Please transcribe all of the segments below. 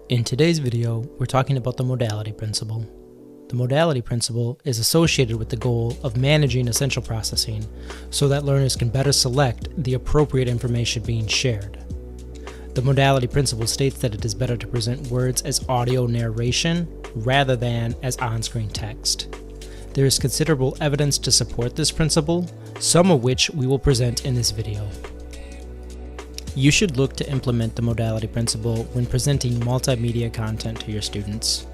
In today's video, we're talking about the modality principle. The modality principle is associated with the goal of managing essential processing so that learners can better select the appropriate information being shared. The modality principle states that it is better to present words as audio narration rather than as on-screen text. There is considerable evidence to support this principle, some of which we will present in this video. You should look to implement the modality principle when presenting multimedia content to your students.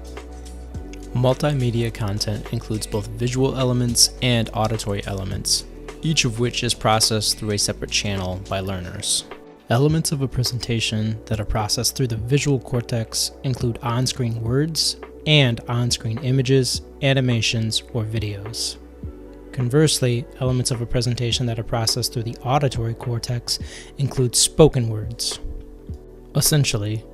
Multimedia content includes both visual elements and auditory elements, each of which is processed through a separate channel by learners. Elements of a presentation that are processed through the visual cortex include on-screen words and on-screen images, animations, or videos. Conversely, elements of a presentation that are processed through the auditory cortex include spoken words. Essentially,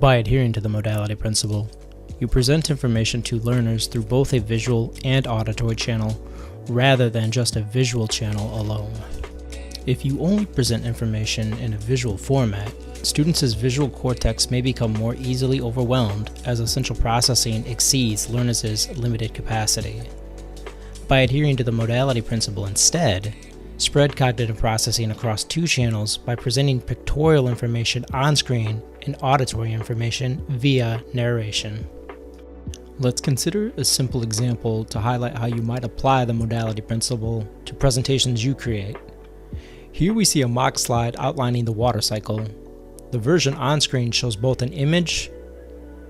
by adhering to the modality principle, you present information to learners through both a visual and auditory channel rather than just a visual channel alone. If you only present information in a visual format, students' visual cortex may become more easily overwhelmed as essential processing exceeds learners' limited capacity. By adhering to the modality principle instead, spread cognitive processing across two channels by presenting pictorial information on screen and auditory information via narration. Let's consider a simple example to highlight how you might apply the modality principle to presentations you create. Here we see a mock slide outlining the water cycle. The version on screen shows both an image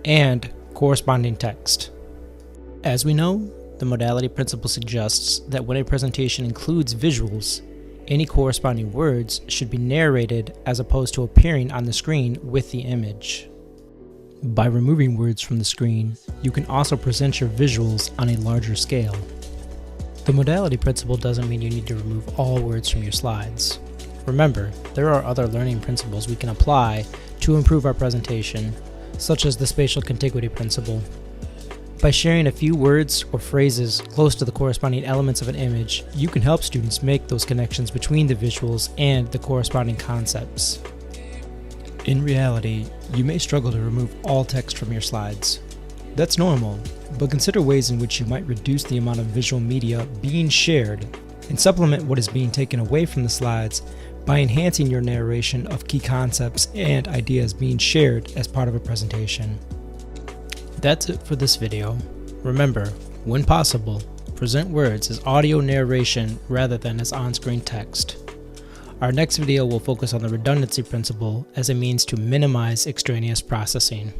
and corresponding text. As we know, the modality principle suggests that when a presentation includes visuals, any corresponding words should be narrated as opposed to appearing on the screen with the image. By removing words from the screen, you can also present your visuals on a larger scale. The modality principle doesn't mean you need to remove all words from your slides. Remember, there are other learning principles we can apply to improve our presentation, such as the spatial contiguity principle. By sharing a few words or phrases close to the corresponding elements of an image, you can help students make those connections between the visuals and the corresponding concepts. In reality, you may struggle to remove all text from your slides. That's normal, but consider ways in which you might reduce the amount of visual media being shared and supplement what is being taken away from the slides by enhancing your narration of key concepts and ideas being shared as part of a presentation. That's it for this video. Remember, when possible, present words as audio narration rather than as on-screen text. Our next video will focus on the redundancy principle as a means to minimize extraneous processing.